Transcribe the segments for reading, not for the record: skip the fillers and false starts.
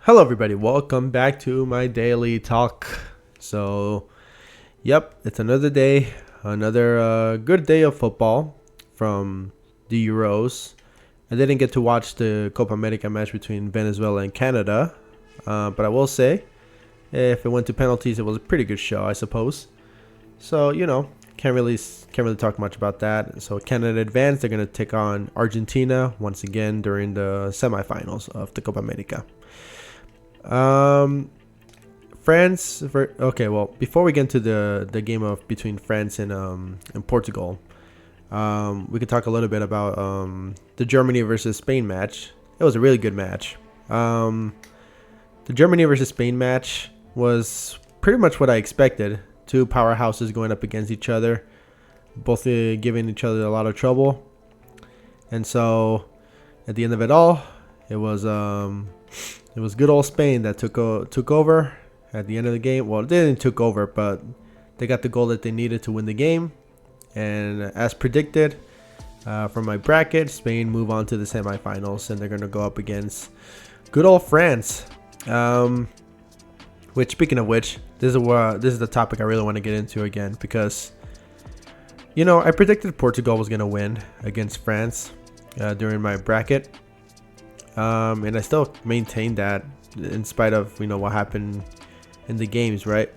Hello, everybody. Welcome back to my daily talk. Yep, it's another day, another good day of football from the Euros. I didn't get to watch the Copa America match between Venezuela and Canada, but I will say, if it went to penalties, it was a pretty good show, I suppose. So can't really talk much about that. So Canada advanced. They're gonna take on Argentina once again during the semifinals of the Copa America. Um, okay. Well, before we get into the game of between France and Portugal, we could talk a little bit about the Germany versus Spain match. It was a really good match. The Germany versus Spain match was pretty much what I expected. Two powerhouses going up against each other, both giving each other a lot of trouble. And so, at the end of it all, it was good old Spain that took over at the end of the game. Well, they didn't took over, but they got the goal that they needed to win the game. And as predicted, from my bracket, Spain move on to the semifinals, and they're gonna go up against good old France. Which, speaking of which, this is the topic I really want to get into again because, I predicted Portugal was gonna win against France during my bracket. And I still maintain that in spite of what happened in the games, right?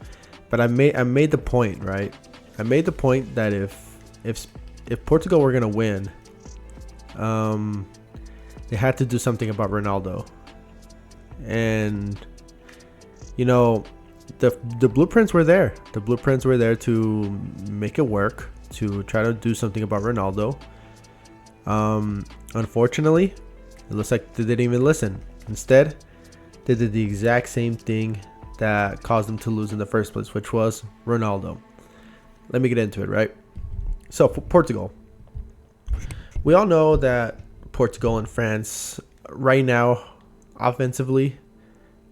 But I made the point, right? I made the point that if Portugal were gonna win, they had to do something about Ronaldo, and the blueprints were there. The blueprints were there to make it work, to try to do something about Ronaldo. Unfortunately, it looks like they didn't even listen. Instead, they did the exact same thing that caused them to lose in the first place, which was Ronaldo. Let me get into it, right? So, for Portugal. We all know that Portugal and France right now, offensively,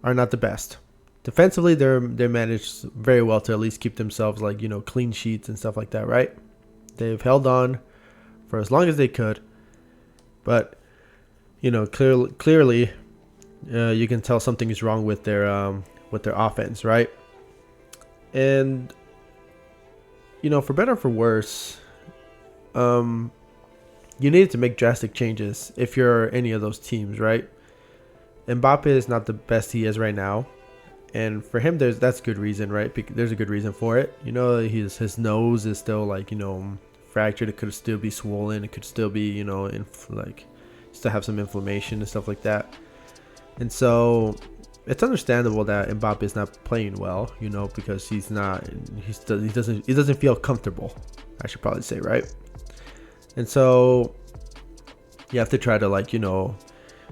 are not the best. Defensively, they managed very well to at least keep themselves clean sheets and stuff like that, right? They've held on for as long as they could, but clearly, you can tell something is wrong with their offense, right? And for better or for worse, you needed to make drastic changes if you're any of those teams, right? Mbappe is not the best he is right now, and for him, that's good reason, right? There's a good reason for it. His nose is still fractured. It could still be swollen. It could still be still have some inflammation and stuff like that. And so it's understandable that Mbappe is not playing well, because he doesn't feel comfortable, I should probably say, right? And so you have to try to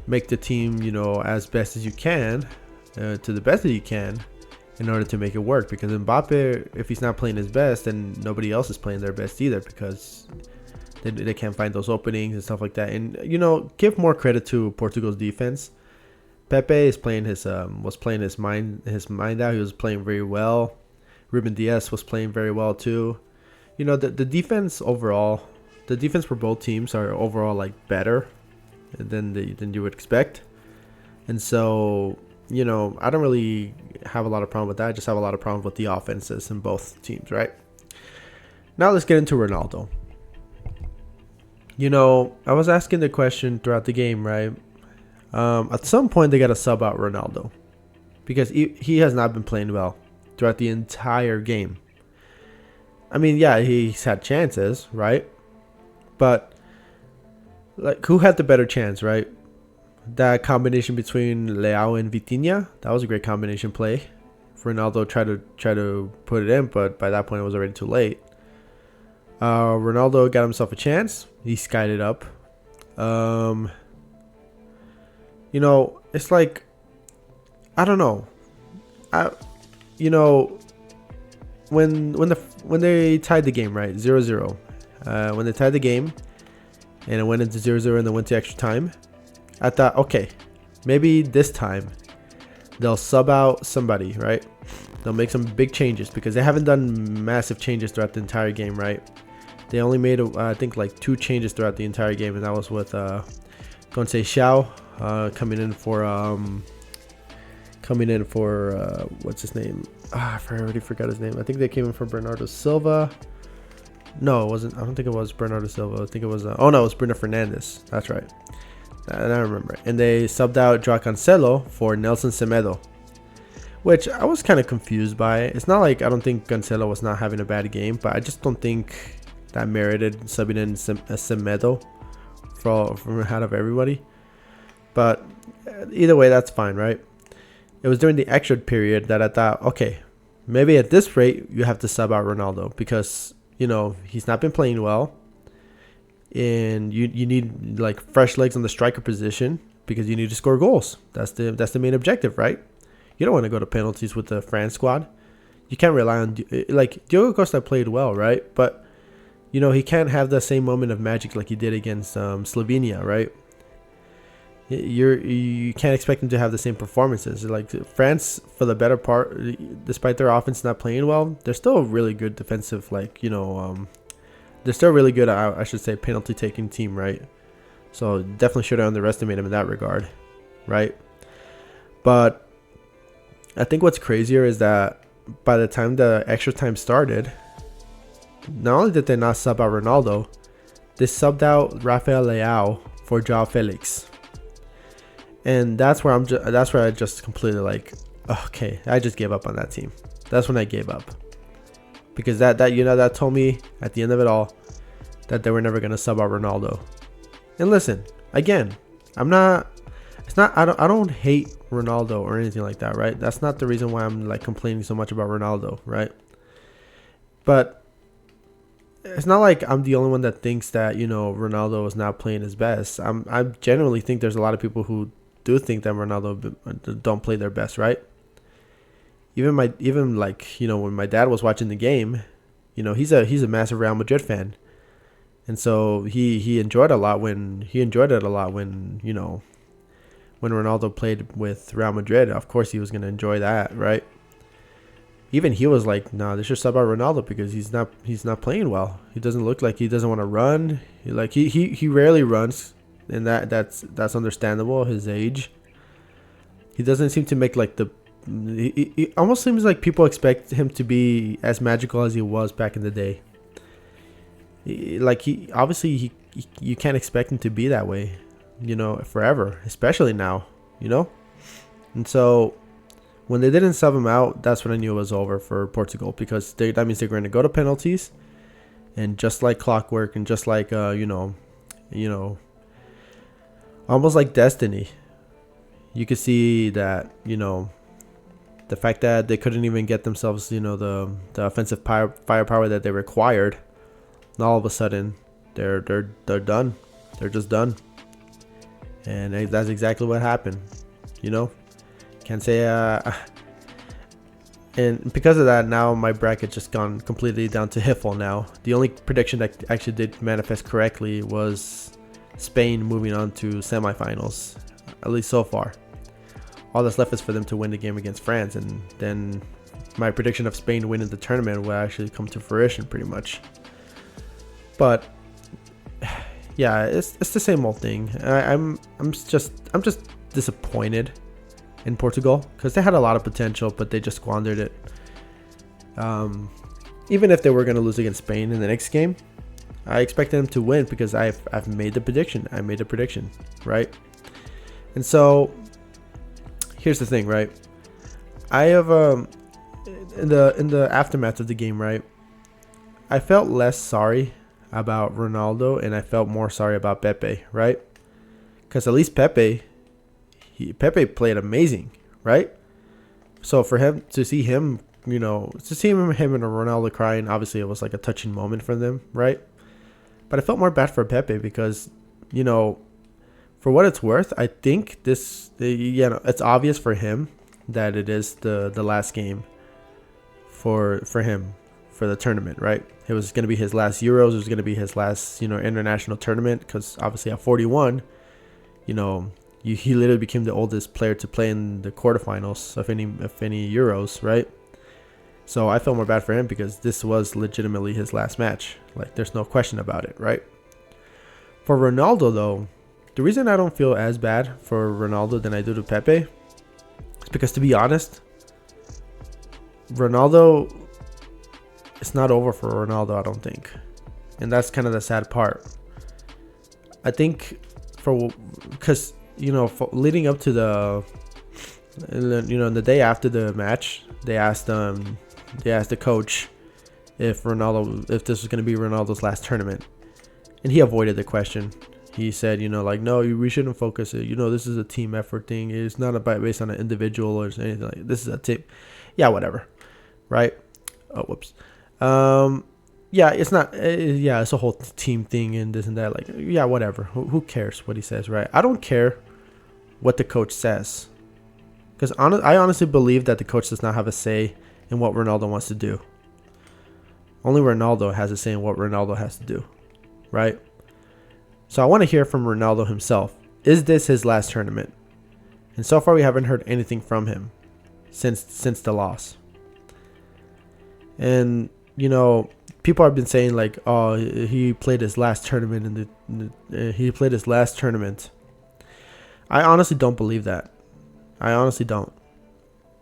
make the team, as best as you can, to the best that you can, in order to make it work. Because Mbappe, if he's not playing his best, then nobody else is playing their best either, because they can't find those openings and stuff like that. And give more credit to Portugal's defense. Pepe is playing was playing his mind out. He was playing very well. Ruben Diaz was playing very well too. The defense overall, the defense for both teams are overall better than you would expect. And so I don't really have a lot of problem with that. I just have a lot of problem with the offenses in both teams, right? Now let's get into Ronaldo. I was asking the question throughout the game, right? At some point, they got to sub out Ronaldo because he has not been playing well throughout the entire game. I mean, yeah, he's had chances, right? But who had the better chance, right? That combination between Leao and Vitinha, that was a great combination play. Ronaldo tried to put it in, but by that point, it was already too late. Ronaldo got himself a chance. He skied it up. It's I don't know. When they tied the game, right, 0-0. When they tied the game, and it went into 0-0 and then went to extra time, I thought, okay, maybe this time they'll sub out somebody, right? They'll make some big changes because they haven't done massive changes throughout the entire game, right? They only made, I think, 2 changes throughout the entire game, and that was with Conceição coming in for coming in for what's his name? I already forgot his name. I think they came in for Bernardo Silva. No, it wasn't. I don't think it was Bernardo Silva. I think it was. Oh no, it was Bruno Fernandes. That's right. And I remember. And they subbed out Joao Cancelo for Nelson Semedo, which I was kind of confused by. It's not like I don't think Cancelo was not having a bad game, but I just don't think that merited subbing in Semedo from ahead of everybody. But either way, that's fine, right? It was during the extra period that I thought, okay, maybe at this rate you have to sub out Ronaldo because, you know, he's not been playing well. And you need like fresh legs on the striker position because you need to score goals. That's the main objective, right? You don't want to go to penalties with the France squad. You can't rely on like Diogo Costa played well, right? But you know he can't have the same moment of magic like he did against Slovenia, right? You can't expect him to have the same performances. Like France, for the better part, despite their offense not playing well, they're still a really good defensive, like they're still really good. I should say penalty taking team, right? So definitely shouldn't underestimate him in that regard, right? But I think what's crazier is that by the time the extra time started, not only did they not sub out Ronaldo, they subbed out Rafael Leao for Joao Felix, and that's where I just completely like, okay, I just gave up on that team. That's when I gave up, because that told me at the end of it all that they were never gonna sub out Ronaldo. And listen, again, I don't hate Ronaldo or anything like that, right? That's not the reason why I'm like complaining so much about Ronaldo, right? But it's not like I'm the only one that thinks that, Ronaldo is not playing his best. I genuinely think there's a lot of people who do think that Ronaldo don't play their best, right? Even when my dad was watching the game, he's a massive Real Madrid fan. And so he enjoyed it a lot when when Ronaldo played with Real Madrid. Of course he was going to enjoy that, right? Even he was like, "No, they should sub out Ronaldo because he's not playing well. He doesn't look like he doesn't want to run. He rarely runs, and that's understandable. His age. He doesn't seem to make like the. It almost seems like people expect him to be as magical as he was back in the day. You can't expect him to be that way, forever, especially now, And so when they didn't sub him out, that's when I knew it was over for Portugal, because that means they're going to go to penalties, and just like clockwork, and just like almost like destiny, you could see that the fact that they couldn't even get themselves the offensive firepower that they required, and all of a sudden they're done. They're just done, and that's exactly what happened. Can't say and because of that, now my bracket just gone completely down to Hiffle now. The only prediction that actually did manifest correctly was Spain moving on to semifinals, at least so far. All that's left is for them to win the game against France, and then my prediction of Spain winning the tournament will actually come to fruition pretty much. But yeah, it's the same old thing. I'm just disappointed in Portugal because they had a lot of potential, but they just squandered it. Even if they were going to lose against Spain in the next game, I expected them to win because I've made the prediction. I made a prediction, right? And so here's the thing, right? I have in the aftermath of the game, right? I felt less sorry about Ronaldo and I felt more sorry about Pepe, right? Because at least Pepe played amazing, right? So for him to see him, him and Ronaldo crying, obviously it was like a touching moment for them, right? But I felt more bad for Pepe because, for what it's worth, I think it's obvious for him that it is the last game for him for the tournament, right? It was going to be his last Euros. It was going to be his last, international tournament, because obviously at 41, he literally became the oldest player to play in the quarterfinals of any Euros, right? So I felt more bad for him because this was legitimately his last match. Like, there's no question about it, right? For Ronaldo, though, the reason I don't feel as bad for Ronaldo than I do to Pepe It's because, to be honest, Ronaldo, it's not over for Ronaldo, I don't think. And that's kind of the sad part. I think because, leading up to the day after the match, they asked the coach if this was going to be Ronaldo's last tournament. And he avoided the question. He said, no, we shouldn't focus it. This is a team effort thing. It's not based on an individual or anything like that. This is a team. Yeah, whatever. Right? Oh, whoops. Yeah, it's not. It's a whole team thing and this and that. Like, yeah, whatever. Who cares what he says, right? I don't care what the coach says. Because I honestly believe that the coach does not have a say in what Ronaldo wants to do. Only Ronaldo has a say in what Ronaldo has to do. Right? So I want to hear from Ronaldo himself. Is this his last tournament? And so far we haven't heard anything from him since the loss. And people have been saying like, oh, he played his last tournament he played his last tournament. I honestly don't believe that. I honestly don't.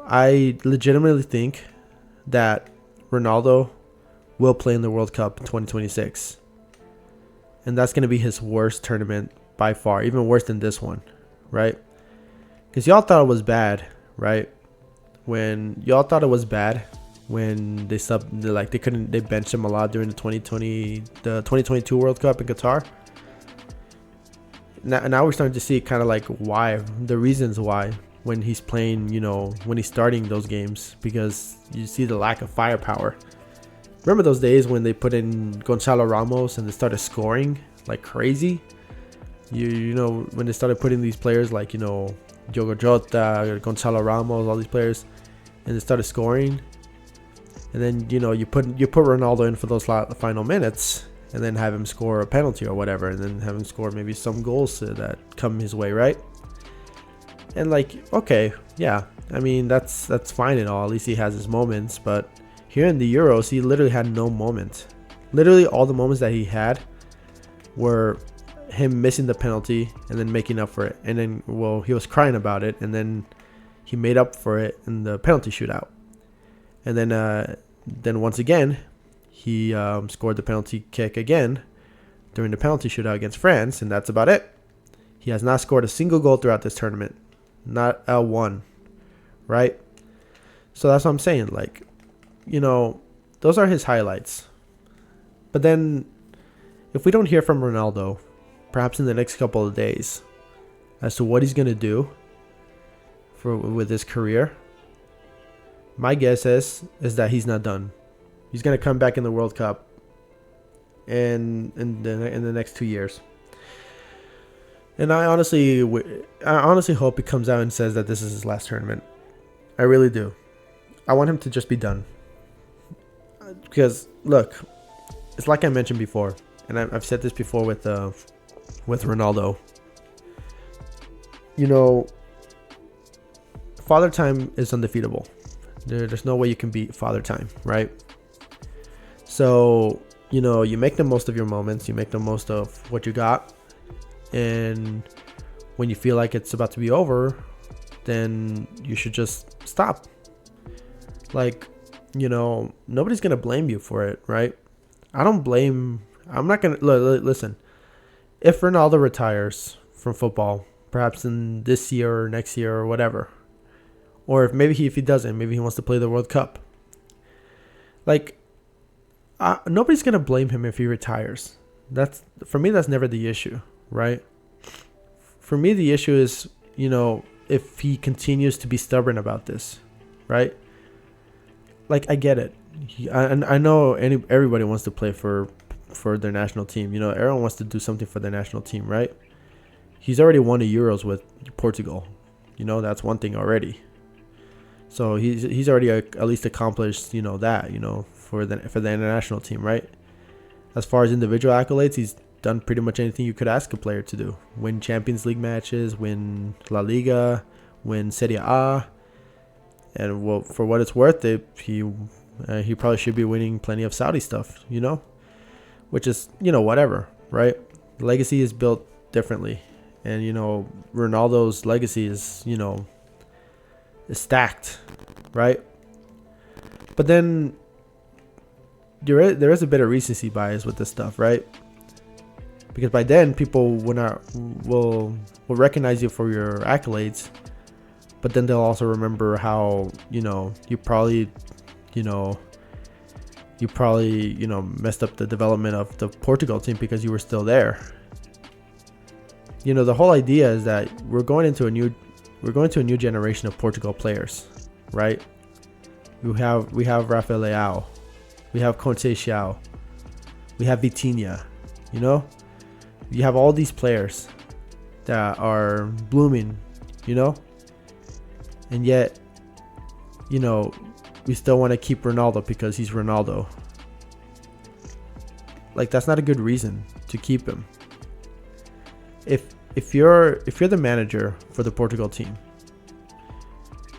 I legitimately think that Ronaldo will play in the World Cup in 2026. And that's going to be his worst tournament by far, even worse than this one, right? Because y'all thought it was bad, right? When they benched him a lot during the 2022 World Cup in Qatar. Now we're starting to see kind of like the reasons why when he's playing, when he's starting those games, because you see the lack of firepower. Remember those days when they put in Gonzalo Ramos and they started scoring like crazy? When they started putting these players like, Diogo Jota, Gonzalo Ramos, all these players, and they started scoring. And then, you put Ronaldo in for those final minutes and then have him score a penalty or whatever, and then have him score maybe some goals that come his way, right? And like, okay, yeah, I mean, that's fine and all. At least he has his moments, but here in the Euros, he literally had no moment. Literally all the moments that he had were him missing the penalty and then making up for it. And then, he was crying about it, and then he made up for it in the penalty shootout. And then once again, he scored the penalty kick again during the penalty shootout against France, and that's about it. He has not scored a single goal throughout this tournament. Not a one. Right? So that's what I'm saying. Like, those are his highlights. But then, if we don't hear from Ronaldo, perhaps in the next couple of days, as to what he's going to do with his career, my guess is that he's not done. He's going to come back in the World Cup in the next 2 years. And I honestly hope he comes out and says that this is his last tournament. I really do. I want him to just be done. Because, look, it's like I mentioned before, and I've said this before with Ronaldo. Father Time is undefeatable. There's no way you can beat Father Time, right? So, you make the most of your moments. You make the most of what you got. And when you feel like it's about to be over, then you should just stop. Like, nobody's going to blame you for it, right? I'm not going to, listen. If Ronaldo retires from football, perhaps in this year or next year or whatever, or if he doesn't, maybe he wants to play the World Cup. Like, nobody's going to blame him if he retires. For me, that's never the issue, right? For me, the issue is, if he continues to be stubborn about this, right? Like, I get it. I know everybody wants to play for their national team. Everyone wants to do something for their national team, right? He's already won the Euros with Portugal. That's one thing already. So he's already at least accomplished, that, for the international team, right? As far as individual accolades, he's done pretty much anything you could ask a player to do. Win Champions League matches, win La Liga, win Serie A. And for what it's worth, he probably should be winning plenty of Saudi stuff, which is, whatever, right? Legacy is built differently. And, Ronaldo's legacy is, is stacked, right? But then there is a bit of recency bias with this stuff, right? Because by then people will recognize you for your accolades, but then they'll also remember how you probably messed up the development of the Portugal team because you were still there. The whole idea is that we're going into a new generation of Portugal players, right? We have Rafael Leao, we have Conceição, we have Vitinha. You have all these players that are blooming, and yet, we still want to keep Ronaldo because he's Ronaldo. Like, that's not a good reason to keep him. If you're the manager for the Portugal team,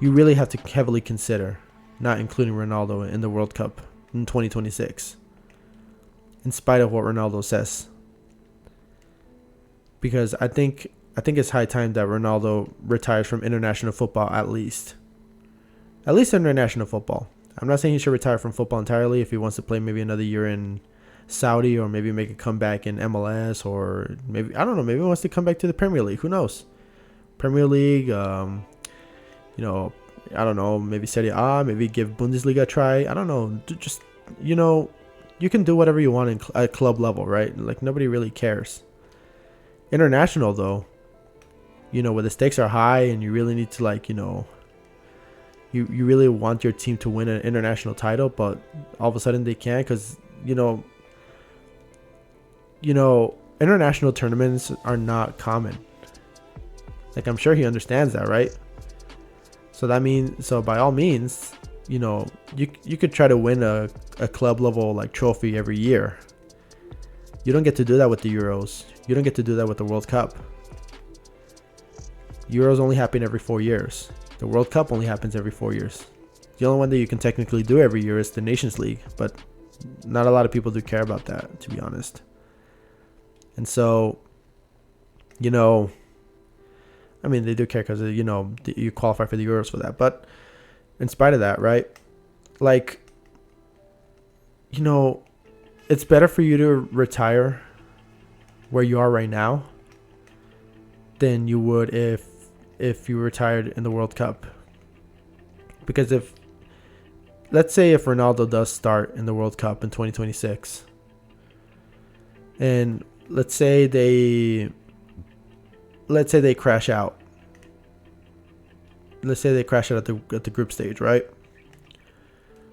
you really have to heavily consider not including Ronaldo in the World Cup in 2026, in spite of what Ronaldo says. Because I think it's high time that Ronaldo retires from international football at least international football. I'm not saying he should retire from football entirely if he wants to play maybe another year in Saudi, or maybe make a comeback in MLS, or maybe, I don't know, maybe he wants to come back to the Premier League. Who knows? Premier League, I don't know, maybe Serie A, maybe give Bundesliga a try. I don't know. Just, you can do whatever you want at club level, right? Like, nobody really cares. International, though, where the stakes are high and you really need to, you really want your team to win an international title, but all of a sudden they can't because, international tournaments are not common. Like, I'm sure he understands that, right? So by all means, you could try to win a club level like trophy every year. You don't get to do that with the Euros. You don't get to do that with the World Cup. Euros only happen every 4 years. The World Cup only happens every 4 years. The only one that you can technically do every year is the Nations League, but not a lot of people do care about that, to be honest. And so, I mean, they do care because, you qualify for the Euros for that. But in spite of that, right, like, it's better for you to retire where you are right now than you would if you retired in the World Cup. Because let's say if Ronaldo does start in the World Cup in 2026, and let's say they crash out. Let's say they crash out at the group stage, right?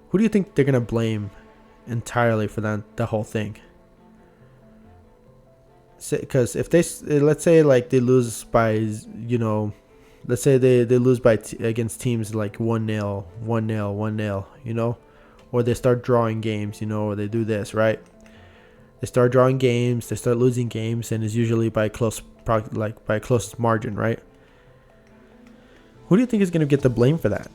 Who do you think they're gonna blame entirely for the whole thing? Because if let's say like they lose by, let's say they lose by against teams like 1-0, 1-0, 1-0, or they start drawing games, or they do this, right? They start drawing games, they start losing games, and it's usually by close margin, right? Who do you think is going to get the blame for that?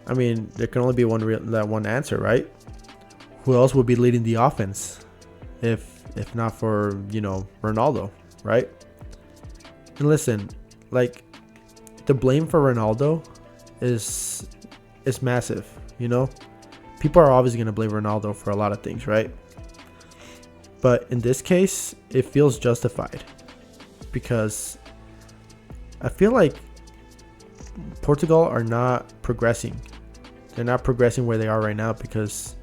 I mean, there can only be one answer, right? Who else would be leading the offense if not for, Ronaldo, right? And listen, like, the blame for Ronaldo is massive, People are always going to blame Ronaldo for a lot of things, right? But in this case, it feels justified because I feel like Portugal are not progressing. They're not progressing where they are right now because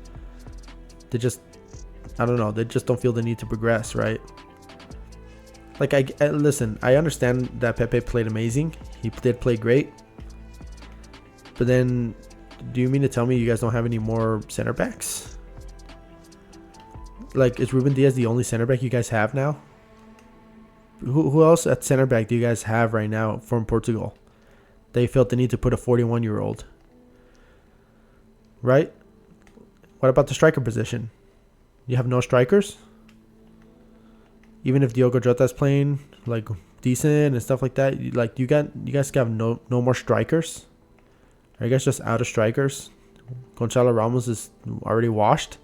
they just don't feel the need to progress, right? Like, listen, I understand that Pepe played amazing. He did play great. But then, do you mean to tell me you guys don't have any more center backs? Like, is Ruben Diaz the only center back you guys have now? Who else at center back do you guys have right now from Portugal? They felt the need to put a 41-year-old. Right? What about the striker position? You have no strikers? Even if Diogo Jota is playing like decent and stuff like that, like you guys have no more strikers? Are you guys just out of strikers? Gonzalo Ramos is already washed.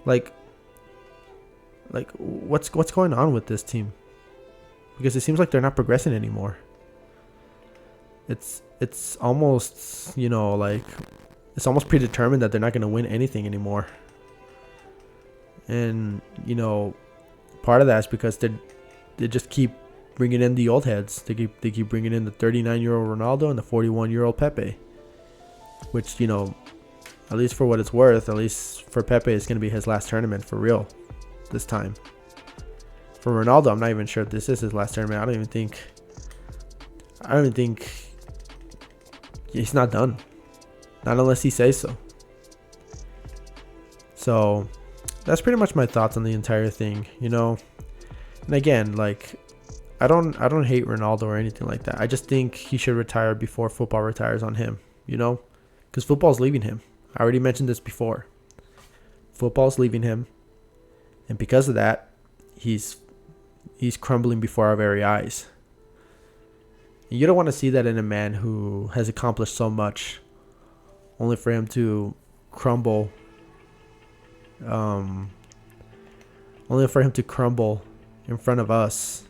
Like what's going on with this team? Because it seems like they're not progressing anymore. it's almost, like it's almost predetermined that they're not going to win anything anymore. And part of that is because they just keep bringing in the old heads. They keep bringing in the 39-year-old Ronaldo and the 41-year-old Pepe, which at least for what it's worth, at least for Pepe, it's going to be his last tournament for real this time. For Ronaldo, I'm not even sure if this is his last tournament. I don't even think he's not done. Not unless he says so. So that's pretty much my thoughts on the entire thing, And again, like, I don't hate Ronaldo or anything like that. I just think he should retire before football retires on him, because football's leaving him. I already mentioned this before. Football's leaving him, and because of that, he's crumbling before our very eyes. And you don't want to see that in a man who has accomplished so much, only for him to crumble. Only for him to crumble in front of us,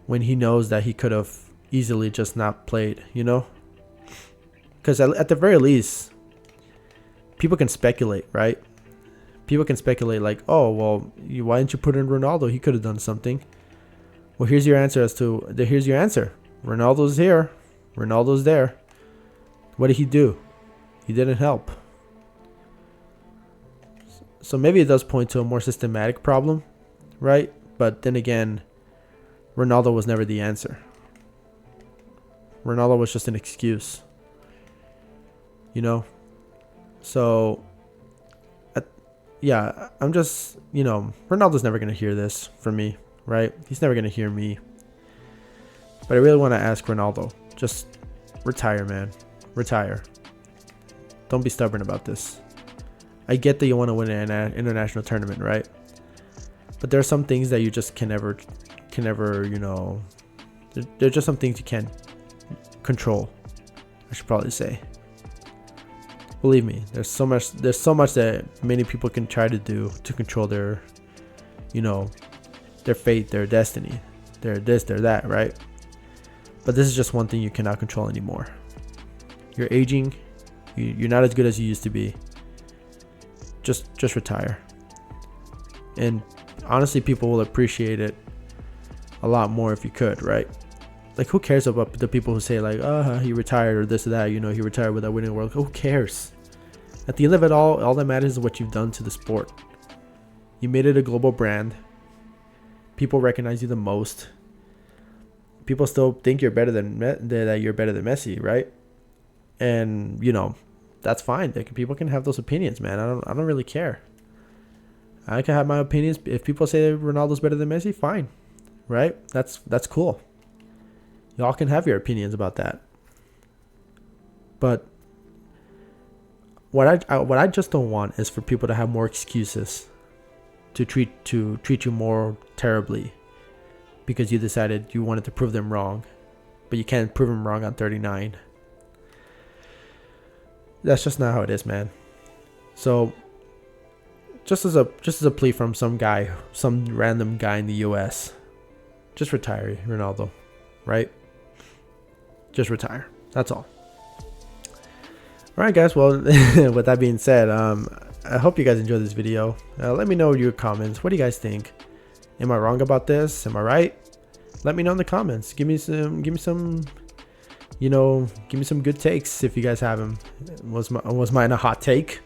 when he knows that he could have easily just not played, Because at the very least, people can speculate, right? People can speculate like, oh, well, why didn't you put in Ronaldo? He could have done something. Well, here's your answer here's your answer. Ronaldo's here. Ronaldo's there. What did he do? He didn't help. So maybe it does point to a more systematic problem, right? But then again, Ronaldo was never the answer. Ronaldo was just an excuse. So, yeah, I'm just, Ronaldo's never going to hear this from me, right? He's never going to hear me. But I really want to ask Ronaldo, just retire, man. Retire. Don't be stubborn about this. I get that you want to win an international tournament, right? But there are some things that you just can never, there's just some things you can't control, I should probably say. Believe me, there's so much that many people can try to do to control their, their fate, their destiny, their this, their that, right? But this is just one thing you cannot control anymore. You're aging. You're not as good as you used to be. Just retire. And honestly, people will appreciate it a lot more if you could, right? Like, who cares about the people who say like, he retired or this or that, he retired without winning the World Cup? Who cares? At the end of it all that matters is what you've done to the sport. You made it a global brand. People recognize you the most. People still think you're better than that you're better than Messi, right? And that's fine. People can have those opinions, man. I don't really care. I can have my opinions. If people say Ronaldo's better than Messi, fine, right? That's cool. Y'all can have your opinions about that. But what I just don't want is for people to have more excuses to treat you more terribly because you decided you wanted to prove them wrong, but you can't prove them wrong on 39. That's just not how it is, man. So just as a plea from some random guy in the US, just retire, Ronaldo, right? Just retire. That's all. All right, guys. Well, with that being said, I hope you guys enjoyed this video. Let me know in your comments. What do you guys think? Am I wrong about this? Am I right? Let me know in the comments. Give me some good takes if you guys have them. Was mine a hot take?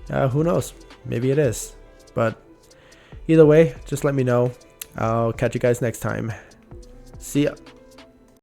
Who knows? Maybe it is. But either way, just let me know. I'll catch you guys next time. See ya.